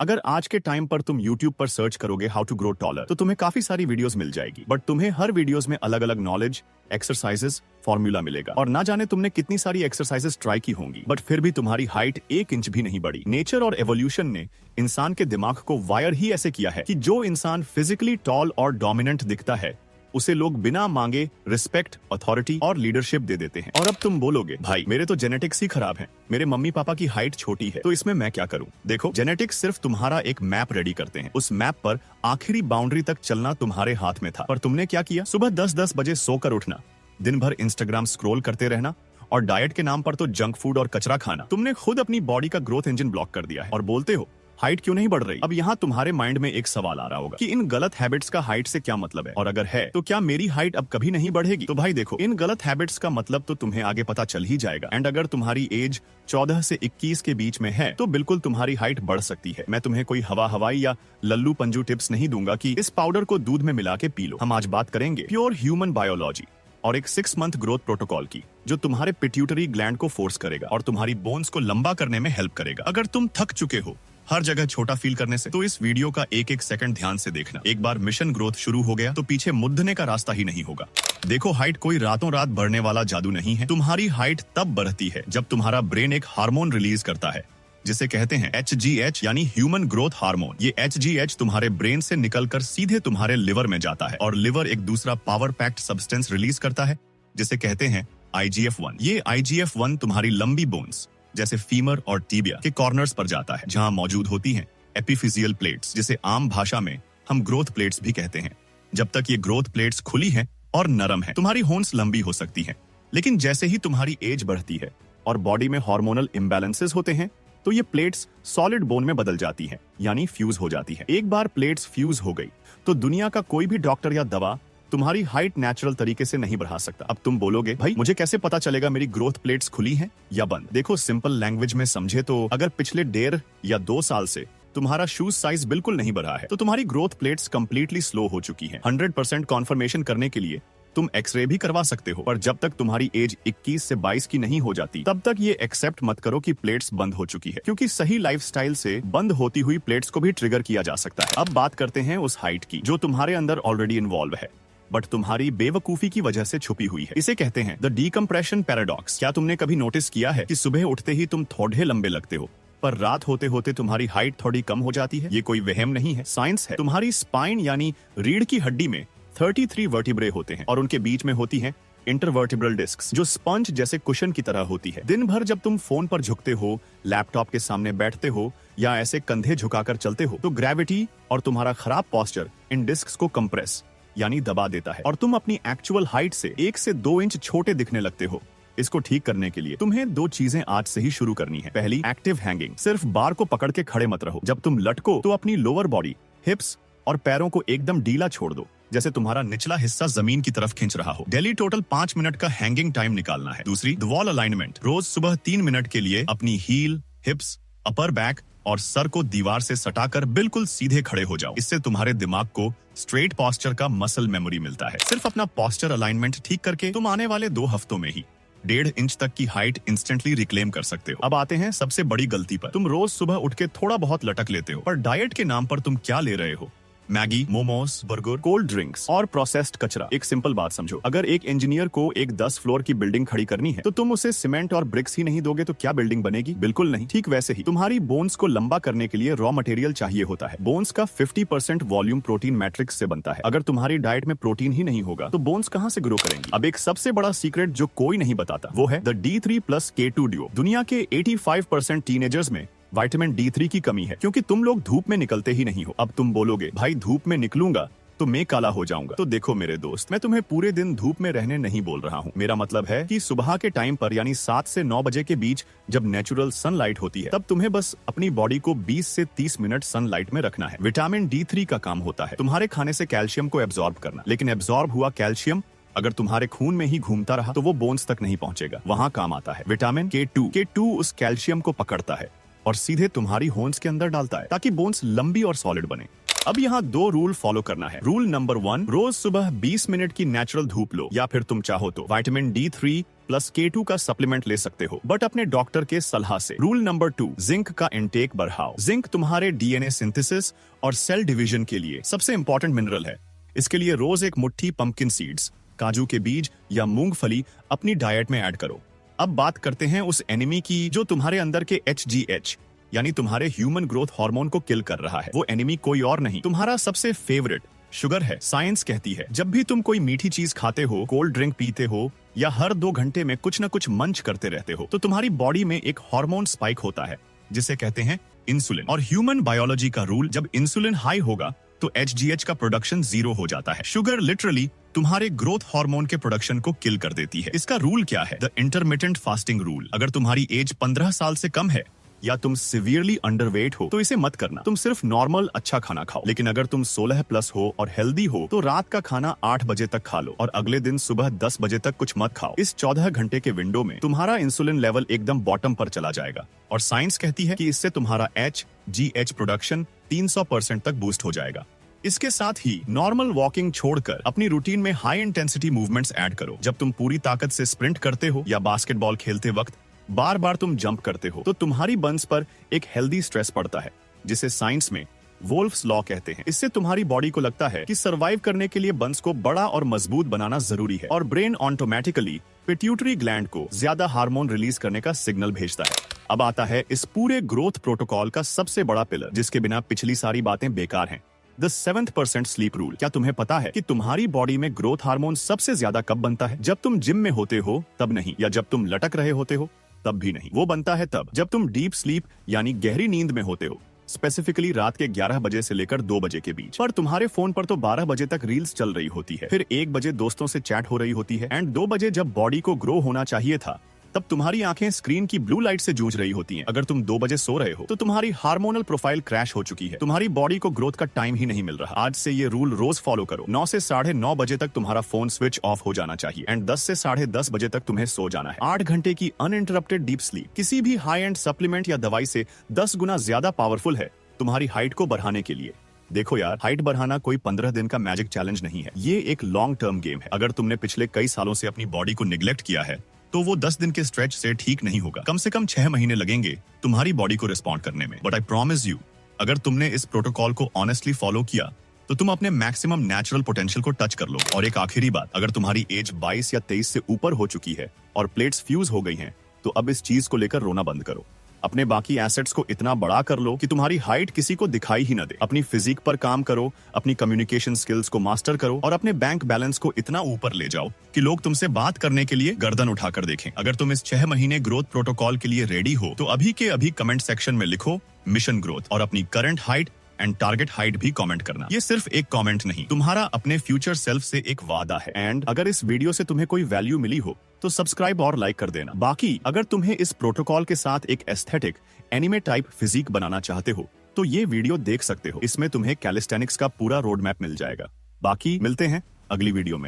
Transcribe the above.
अगर आज के टाइम पर तुम YouTube पर सर्च करोगे हाउ टू ग्रो टॉलर तो तुम्हें काफी सारी वीडियोस मिल जाएगी, बट तुम्हें हर वीडियोस में अलग अलग नॉलेज, एक्सरसाइजेस, फॉर्मूला मिलेगा और ना जाने तुमने कितनी सारी एक्सरसाइजेस ट्राई की होंगी, बट फिर भी तुम्हारी हाइट 1 इंच भी नहीं बढ़ी। नेचर और एवोल्यूशन ने इंसान के दिमाग को वायर ही ऐसे किया है कि जो इंसान फिजिकली टॉल और डोमिनेंट दिखता है उसे लोग बिना मांगे रिस्पेक्ट, अथॉरिटी और लीडरशिप दे देते हैं। और अब तुम बोलोगे भाई मेरे तो जेनेटिक्स ही खराब हैं, मेरे मम्मी पापा की हाइट छोटी है, तो इसमें मैं क्या करूं? देखो, जेनेटिक्स सिर्फ तुम्हारा एक मैप रेडी करते हैं। उस मैप पर आखिरी बाउंड्री तक चलना तुम्हारे हाथ में था, पर तुमने क्या किया? सुबह 10-10 बजे सोकर उठना, दिन भर इंस्टाग्राम स्क्रॉल करते रहना और डाइट के नाम पर तो जंक फूड और कचरा खाना। तुमने खुद अपनी बॉडी का ग्रोथ इंजन ब्लॉक कर दिया है और बोलते हो हाइट क्यों नहीं बढ़ रही? अब यहाँ तुम्हारे माइंड में एक सवाल आ रहा होगा कि इन गलत हैबिट्स का हाइट से क्या मतलब है, और अगर है तो क्या मेरी हाइट अब कभी नहीं बढ़ेगी? तो भाई देखो, इन गलत हैबिट्स का मतलब तो तुम्हें आगे पता चल ही जाएगा। एंड अगर तुम्हारी एज 14 से 21 के बीच में है तो बिल्कुल तुम्हारी हाइट बढ़ सकती है। मैं तुम्हें कोई हवाई या लल्लू पंजू टिप्स नहीं दूंगा कि इस पाउडर को दूध में मिला के पी लो। हम आज बात करेंगे प्योर ह्यूमन बायोलॉजी और एक 6 मंथ ग्रोथ प्रोटोकॉल की, जो तुम्हारे पिट्यूटरी ग्लैंड को फोर्स करेगा और तुम्हारी बोन्स को लंबा करने में हेल्प करेगा। अगर तुम थक चुके हो हर जगह छोटा फील करने से, तो इस वीडियो का एक एक सेकंड ध्यान से देखना। एक बार मिशन ग्रोथ शुरू हो गया तो पीछे मुड़ने का रास्ता ही नहीं होगा। देखो, हाइट कोई रातों रात बढ़ने वाला जादू नहीं है। तुम्हारी हाइट तब बढ़ती है जब तुम्हारा ब्रेन एक हार्मोन रिलीज करता है जिसे कहते हैं HGH यानी ह्यूमन ग्रोथ हार्मोन। ये HGH तुम्हारे ब्रेन से निकलकर सीधे तुम्हारे लिवर में जाता है और लिवर एक दूसरा पावर पैक्ड सब्सटेंस रिलीज करता है जिसे कहते हैं IGF-1। ये IGF-1 तुम्हारी लंबी बोन्स जैसे फीमर और टीबिया के कॉर्नर्स पर जाता है, जहां मौजूद होती हैं एपिफिजियल प्लेट्स, जिसे आम भाषा में हम ग्रोथ प्लेट्स भी कहते हैं। जब तक ये ग्रोथ प्लेट्स खुली हैं और नरम है, तुम्हारी होन्स लंबी हो सकती हैं। लेकिन जैसे ही तुम्हारी एज बढ़ती है और बॉडी में हार्मोनल इम्बैलेंसेस होते हैं तो ये प्लेट्स सॉलिड बोन में बदल जाती हैं, यानी फ्यूज हो जाती है। एक बार प्लेट्स फ्यूज हो गई तो दुनिया का कोई भी डॉक्टर या दवा तुम्हारी हाइट नेचुरल तरीके से नहीं बढ़ा सकता। अब तुम बोलोगे भाई मुझे कैसे पता चलेगा मेरी ग्रोथ प्लेट्स खुली हैं या बंद? देखो, सिंपल लैंग्वेज में समझे तो अगर पिछले 1.5 या 2 साल से तुम्हारा शूज साइज बिल्कुल नहीं बढ़ा है तो तुम्हारी ग्रोथ प्लेट्स कंप्लीटली स्लो हो चुकी हैं। 100% कॉन्फर्मेशन करने के लिए तुम एक्सरे भी करवा सकते हो, पर जब तक तुम्हारी एज 21 से 22 की नहीं हो जाती तब तक ये एक्सेप्ट मत करो कि प्लेट्स बंद हो चुकी है, क्योंकि सही लाइफस्टाइल से बंद होती हुई प्लेट्स को भी ट्रिगर किया जा सकता है। अब बात करते हैं उस हाइट की जो तुम्हारे अंदर ऑलरेडी इन्वॉल्व है बट तुम्हारी बेवकूफी की वजह से छुपी हुई है। इसे कहते हैं द डीकम्प्रेशन पैराडॉक्स। क्या तुमने कभी नोटिस किया है कि सुबह उठते ही तुम थोड़े लंबे लगते हो पर रात होते होते तुम्हारी हाइट थोड़ी कम हो जाती है? ये कोई वहम नहीं है, साइंस है। तुम्हारी स्पाइन यानी रीढ़ की हड्डी में 33 वर्टिब्रे होते हैं और उनके बीच में होती हैं इंटरवर्टिब्रल डिस्क्स, जो स्पंज जैसे कुशन की तरह होती है। दिन भर जब तुम फोन पर झुकते हो, लैपटॉप के सामने बैठते हो या ऐसे कंधे झुकाकर चलते हो तो ग्रेविटी और तुम्हारा खराब पोस्चर इन डिस्क्स को कंप्रेस यानी दबा देता है और तुम अपनी एक्चुअल हाइट से 1 से 2 इंच छोटे दिखने लगते हो। इसको ठीक करने के लिए तुम्हें 2 चीजें आज से ही शुरू करनी है। पहली, एक्टिव हैंगिंग। सिर्फ बार को पकड़ के खड़े मत रहो। जब तुम लटको तो अपनी लोअर बॉडी, हिप्स और पैरों को एकदम ढीला छोड़ दो, जैसे तुम्हारा निचला हिस्सा जमीन की तरफ खींच रहा हो। डेली टोटल 5 मिनट का हैंगिंग टाइम निकालना है। दूसरी, द वॉल अलाइनमेंट। रोज सुबह 3 मिनट के लिए अपनी हील, हिप्स, अपर बैक और सर को दीवार से सटाकर बिल्कुल सीधे खड़े हो जाओ। इससे तुम्हारे दिमाग को स्ट्रेट पोस्चर का मसल मेमोरी मिलता है। सिर्फ अपना पोस्चर अलाइनमेंट ठीक करके तुम आने वाले 2 हफ्तों में ही 1.5 इंच तक की हाइट इंस्टेंटली रिक्लेम कर सकते हो। अब आते हैं सबसे बड़ी गलती पर। तुम रोज सुबह उठ के थोड़ा बहुत लटक लेते हो, पर डाइट के नाम पर तुम क्या ले रहे हो? Maggi, momos, burger, cold drinks और प्रोसेस्ड कचरा। एक सिंपल बात समझो, अगर एक इंजीनियर को एक 10 फ्लोर की बिल्डिंग खड़ी करनी है तो तुम उसे सीमेंट और ब्रिक्स ही नहीं दोगे तो क्या बिल्डिंग बनेगी? बिल्कुल नहीं। ठीक वैसे ही तुम्हारी बोन्स को लंबा करने के लिए रॉ मटेरियल चाहिए होता है। बोन्स का 50% वॉल्यूम प्रोटीन मैट्रिक्स से बनता है। अगर तुम्हारी डाइट में प्रोटीन ही नहीं होगा तो बोन्स कहाँ से ग्रो करेंगी? अब एक सबसे बड़ा सीक्रेट जो कोई नहीं बताता वो है द D3+K2 ड्यूओ। दुनिया के 85% टीनेजर्स में विटामिन D3 की कमी है क्योंकि तुम लोग धूप में निकलते ही नहीं हो। अब तुम बोलोगे भाई धूप में निकलूंगा तो मैं काला हो जाऊंगा। तो देखो मेरे दोस्त, मैं तुम्हें पूरे दिन धूप में रहने नहीं बोल रहा हूँ। मेरा मतलब है कि सुबह के टाइम पर यानी 7 से 9 बजे के बीच जब नेचुरल सनलाइट होती है तब तुम्हें बस अपनी बॉडी को 20 से 30 मिनट सनलाइट में रखना है। विटामिन D3 का काम होता है तुम्हारे खाने से कैल्शियम को एब्जॉर्ब करना, लेकिन एब्जॉर्ब हुआ कैल्शियम अगर तुम्हारे खून में ही घूमता रहा तो वो बोन्स तक नहीं पहुंचेगा। वहां काम आता है विटामिन K2 उस कैल्शियम को पकड़ता है और सीधे तुम्हारी होन्स के अंदर डालता है ताकि बोन्स लंबी और सॉलिड बने। अब यहाँ 2 रूल फॉलो करना है। रूल नंबर 1, रोज सुबह 20 मिनट की नेचुरल धूप लो, या फिर तुम चाहो तो विटामिन D3 प्लस K2 का सप्लीमेंट ले सकते हो, बट अपने डॉक्टर के सलाह से। रूल नंबर 2, जिंक का इंटेक बढ़ाओ। जिंक तुम्हारे DNA सिंथेसिस और सेल डिवीजन के लिए सबसे इंपॉर्टेंट मिनरल है। इसके लिए रोज एक मुट्ठी पंपकिन सीड्स, काजू के बीज या मूंगफली अपनी डाइट में ऐड करो। अब बात करते हैं उस एनिमी की जो तुम्हारे अंदर के HGH यानी तुम्हारे ह्यूमन ग्रोथ हार्मोन को किल कर रहा है। वो एनिमी कोई और नहीं, तुम्हारा सबसे फेवरेट शुगर है। साइंस कहती है जब भी तुम कोई मीठी चीज खाते हो, कोल्ड ड्रिंक पीते हो या हर 2 घंटे में कुछ न कुछ मंच करते रहते हो, तो तुम्हारी बॉडी में एक हार्मोन स्पाइक होता है जिसे कहते हैं इंसुलिन। और ह्यूमन बायोलॉजी का रूल, जब इंसुलिन हाई होगा तो HGH का प्रोडक्शन 0 हो जाता है। शुगर लिटरली तुम्हारे ग्रोथ हार्मोन के प्रोडक्शन को किल कर देती है। इसका रूल क्या है? The intermittent fasting rule. अगर तुम्हारी एज 15 साल से कम है या तुम सिवियरली अंडरवेट हो तो इसे मत करना। तुम सिर्फ नॉर्मल अच्छा खाना खाओ। लेकिन अगर तुम 16 प्लस हो और हेल्दी हो तो रात का खाना 8 बजे तक खा लो और अगले दिन सुबह 10 बजे तक कुछ मत खाओ। इस 14 घंटे के विंडो में तुम्हारा इंसुलिन लेवल एकदम बॉटम पर चला जाएगा और साइंस कहती है कि इससे तुम्हारा HGH प्रोडक्शन 300% तक बूस्ट हो जाएगा। इसके साथ ही नॉर्मल वॉकिंग छोड़कर अपनी रूटीन में हाई इंटेंसिटी मूवमेंट्स ऐड करो। जब तुम पूरी ताकत से स्प्रिंट करते हो या बास्केटबॉल खेलते वक्त बार बार तुम जंप करते हो तो तुम्हारी बन्स पर एक हेल्दी स्ट्रेस पड़ता है जिसे साइंस में वोल्फ्स लॉ कहते हैं। इससे तुम्हारी बॉडी को लगता है कि सरवाइव करने के लिए बन्स को बड़ा और मजबूत बनाना जरूरी है और ब्रेन ऑटोमेटिकली पिट्यूटरी ग्लैंड को ज्यादा हार्मोन रिलीज करने का सिग्नल भेजता है। अब आता है इस पूरे ग्रोथ प्रोटोकॉल का सबसे बड़ा पिलर जिसके बिना पिछली सारी बातें बेकार हैं, द 7th% स्लीप रूल। क्या तुम्हें पता है कि तुम्हारी बॉडी में ग्रोथ हार्मोन सबसे ज्यादा कब बनता है? जब तुम जिम में होते हो तब नहीं, या जब तुम लटक रहे होते हो तब भी नहीं। वो बनता है तब जब तुम डीप स्लीप यानी गहरी नींद में होते हो, स्पेसिफिकली रात के 11 बजे से लेकर 2 बजे के बीच। पर तुम्हारे फोन पर तो 12 बजे तक रील्स चल रही होती है, फिर 1 बजे दोस्तों से चैट हो रही होती है एंड 2 बजे जब बॉडी को ग्रो होना चाहिए था तब तुम्हारी आंखें स्क्रीन की ब्लू लाइट से जूझ रही होती हैं। अगर तुम 2 बजे सो रहे हो तो तुम्हारी हार्मोनल प्रोफाइल क्रैश हो चुकी है। तुम्हारी बॉडी को ग्रोथ का टाइम ही नहीं मिल रहा। आज से ये रूल रोज फॉलो करो। 9 से 9:30 बजे तक तुम्हारा फोन स्विच ऑफ हो जाना चाहिए एंड 10 से 10:30 बजे तक तुम्हें सो जाना है। 8 घंटे की अनइंटरप्टेड डीप स्लीप किसी भी हाई एंड सप्लीमेंट या दवाई से 10 गुना ज्यादा पावरफुल है तुम्हारी हाइट को बढ़ाने के लिए। देखो यार, हाइट बढ़ाना कोई 15 दिन का मैजिक चैलेंज नहीं है, ये एक लॉन्ग टर्म गेम है। अगर तुमने पिछले कई सालों से अपनी बॉडी को निग्लेक्ट किया है तो वो 10 दिन के स्ट्रेच से ठीक नहीं होगा। कम से कम 6 महीने लगेंगे तुम्हारी बॉडी को रिस्पॉन्ड करने में। बट आई प्रॉमिस यू, अगर तुमने इस प्रोटोकॉल को ऑनेस्टली फॉलो किया तो तुम अपने मैक्सिमम नेचुरल पोटेंशियल को टच कर लो। और एक आखिरी बात, अगर तुम्हारी एज 22 या 23 से ऊपर हो चुकी है और प्लेट्स फ्यूज हो गई हैं, तो अब इस चीज को लेकर रोना बंद करो। अपने बाकी एसेट्स को इतना बड़ा कर लो कि तुम्हारी हाइट किसी को दिखाई ही न दे। अपनी फिजिक पर काम करो, अपनी कम्युनिकेशन स्किल्स को मास्टर करो और अपने बैंक बैलेंस को इतना ऊपर ले जाओ कि लोग तुमसे बात करने के लिए गर्दन उठाकर देखें। अगर तुम इस 6 महीने ग्रोथ प्रोटोकॉल के लिए रेडी हो तो अभी के अभी कमेंट सेक्शन में लिखो मिशन ग्रोथ और अपनी current height and target height भी कमेंट करना। ये सिर्फ एक कमेंट नहीं, तुम्हारा अपने फ्यूचर सेल्फ से एक वादा है। एंड अगर इस वीडियो से तुम्हें कोई वैल्यू मिली हो तो सब्सक्राइब और लाइक कर देना। बाकी अगर तुम्हें इस प्रोटोकॉल के साथ एक एस्थेटिक एनिमे टाइप फिजिक बनाना चाहते हो तो ये वीडियो देख सकते हो। इसमें तुम्हें कैलिस्थेनिक्स का पूरा रोड मैप मिल जाएगा। बाकी मिलते हैं अगली वीडियो में।